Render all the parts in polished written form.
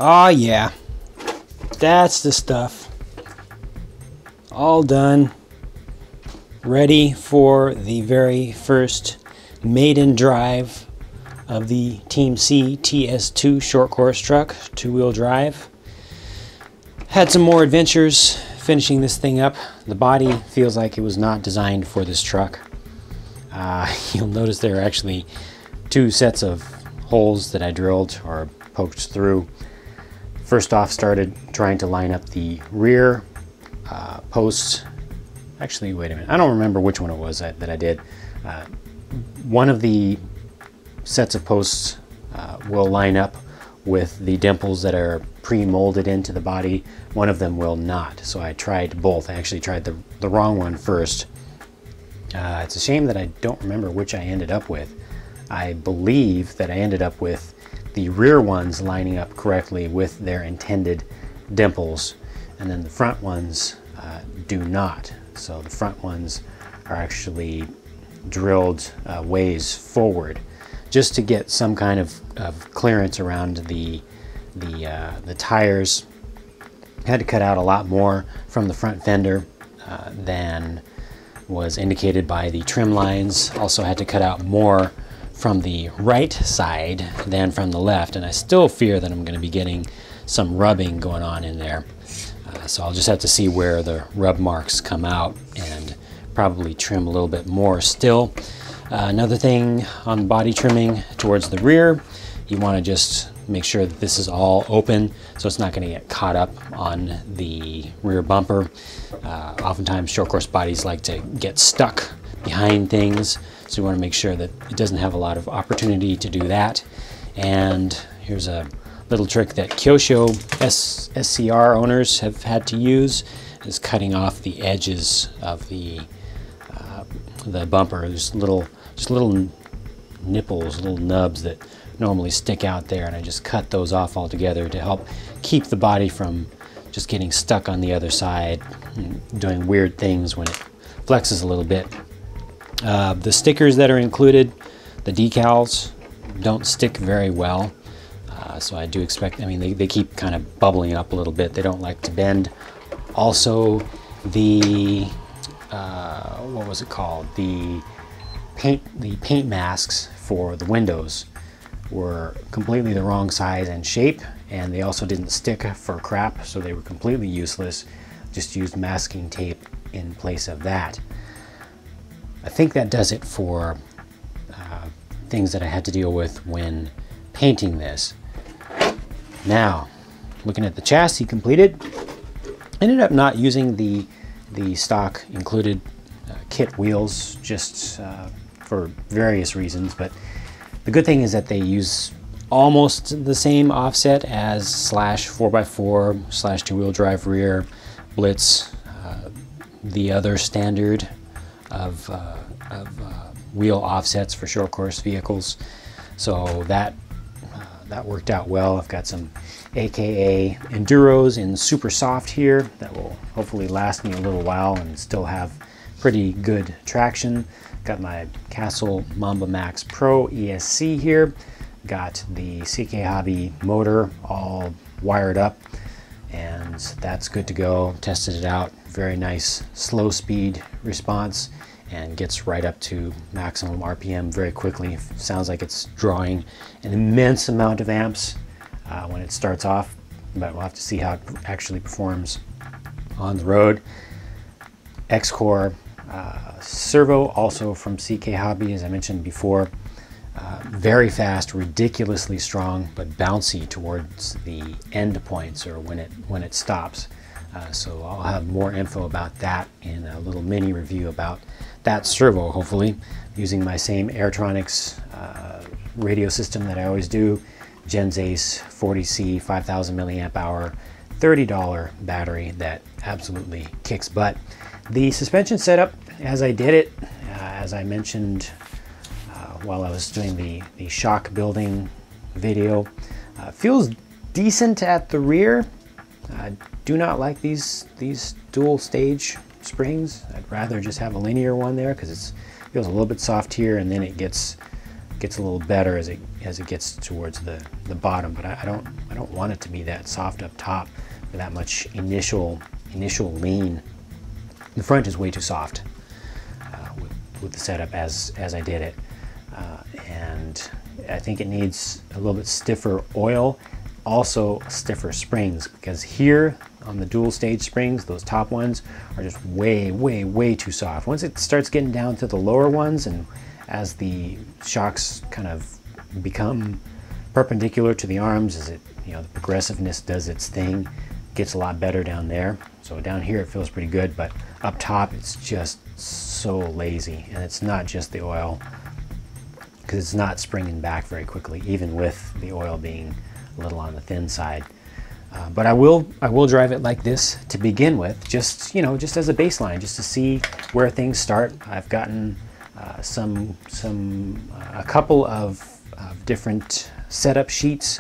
Oh yeah, that's the stuff. All done. Ready for the very first maiden drive of the Team C TS2 short course truck, 2-wheel drive. Had some more adventures finishing this thing up. The body feels like it was not designed for this truck. You'll notice there are actually 2 sets of holes that I drilled or poked through. First off, started trying to line up the rear posts. Actually, wait a minute. I don't remember which one it was that I did. One of the sets of posts will line up with the dimples that are pre-molded into the body. One of them will not. So I tried both. I actually tried the wrong one first. It's a shame that I don't remember which I ended up with. I believe that I ended up with the rear ones lining up correctly with their intended dimples, and then the front ones do not. So the front ones are actually drilled ways forward just to get some kind of clearance around the tires. Had to cut out a lot more from the front fender than was indicated by the trim lines. Also had to cut out more from the right side than from the left, and I still fear that I'm going to be getting some rubbing going on in there. So I'll just have to see where the rub marks come out and probably trim a little bit more still. Another thing on body trimming towards the rear, you want to just make sure that this is all open so it's not going to get caught up on the rear bumper. Oftentimes short course bodies like to get stuck behind things, so you want to make sure that it doesn't have a lot of opportunity to do that. And here's a little trick that Kyosho SCR owners have had to use, is cutting off the edges of the bumper. There's little nipples, little nubs that normally stick out there, and I just cut those off altogether to help keep the body from just getting stuck on the other side and doing weird things when it flexes a little bit. The stickers that are included, the decals, don't stick very well. So I do expect, I mean, they keep kind of bubbling up a little bit. They don't like to bend. Also, the, what was it called? The paint masks for the windows were completely the wrong size and shape, and they also didn't stick for crap, so they were completely useless. Just used masking tape in place of that. I think that does it for things that I had to deal with when painting this. Now, looking at the chassis completed, ended up not using the stock included kit wheels just for various reasons, but the good thing is that they use almost the same offset as /4x4 /2-wheel drive rear, Blitz, the other standard of wheel offsets for short course vehicles. So that worked out well. I've got some AKA Enduros in super soft here that will hopefully last me a little while and still have pretty good traction. Got my Castle Mamba Max Pro ESC here. Got the CK Hobby motor all wired up, and that's good to go. Tested it out. Very nice slow speed response and gets right up to maximum RPM very quickly. Sounds like it's drawing an immense amount of amps when it starts off, but we'll have to see how it actually performs on the road. Xcore Servo, also from CK Hobby, as I mentioned before. Very fast, ridiculously strong, but bouncy towards the end points or when it stops. So I'll have more info about that in a little mini review about that servo, hopefully, using my same Airtronics radio system that I always do. Genzace 40C 5000 milliamp hour, $30 battery that absolutely kicks butt. The suspension setup, as I did it, as I mentioned while I was doing the shock building video, feels decent at the rear. I do not like these dual stage springs. I'd rather just have a linear one there because it feels a little bit soft here, and then it gets gets a little better as it gets towards the bottom, but I don't want it to be that soft up top with that much initial lean. The front is way too soft with the setup as I did it, and I think it needs a little bit stiffer oil, also stiffer springs, because here on the dual stage springs, those top ones are just way too soft. Once it starts getting down to the lower ones, and as the shocks kind of become perpendicular to the arms, as it, you know, the progressiveness does its thing, gets a lot better down there. So down here it feels pretty good, but up top it's just so lazy, and it's not just the oil, because it's not springing back very quickly, even with the oil being a little on the thin side. But I will drive it like this to begin with, just, you know, just as a baseline, just to see where things start. I've gotten a couple of different setup sheets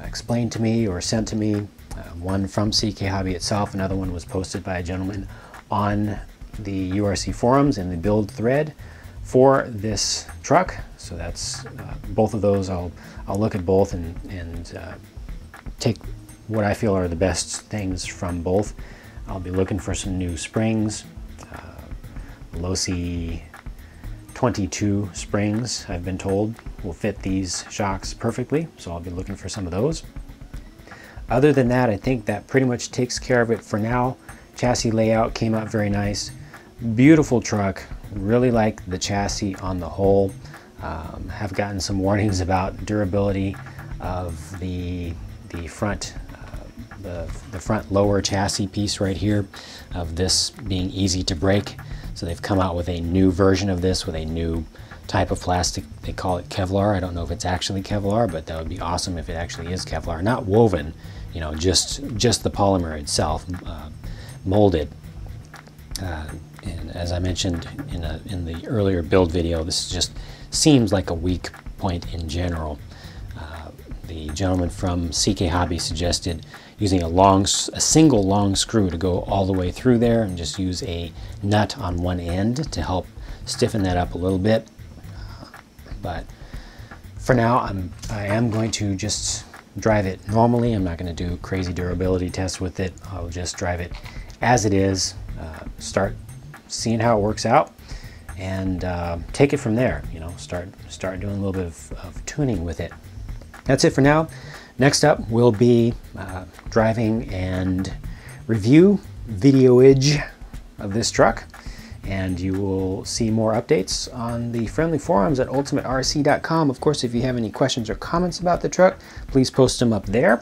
explained to me or sent to me. One from CK Hobby itself, another one was posted by a gentleman on the URC forums in the build thread for this truck. So that's both of those. I'll look at both and take what I feel are the best things from both. I'll be looking for some new springs. Losi 22 springs, I've been told, will fit these shocks perfectly, so I'll be looking for some of those. Other than that, I think that pretty much takes care of it for now. Chassis layout came out very nice. Beautiful truck. Really like the chassis on the whole. Have gotten some warnings about durability of the front the front lower chassis piece right here, of this being easy to break. So they've come out with a new version of this with a new type of plastic. They call it Kevlar. I don't know if it's actually Kevlar, but that would be awesome if it actually is Kevlar. Not woven, you know, just the polymer itself, molded. And as I mentioned in the earlier build video, this just seems like a weak point in general. The gentleman from CK Hobby suggested using a single long screw to go all the way through there, and just use a nut on one end to help stiffen that up a little bit. But for now, I am going to just drive it normally. I'm not going to do crazy durability tests with it. I'll just drive it as it is, start seeing how it works out, and take it from there. You know, start doing a little bit of tuning with it. That's it for now. Next up will be driving and review videoage of this truck, and you will see more updates on the friendly forums at ultimaterc.com. Of course, if you have any questions or comments about the truck, please post them up there.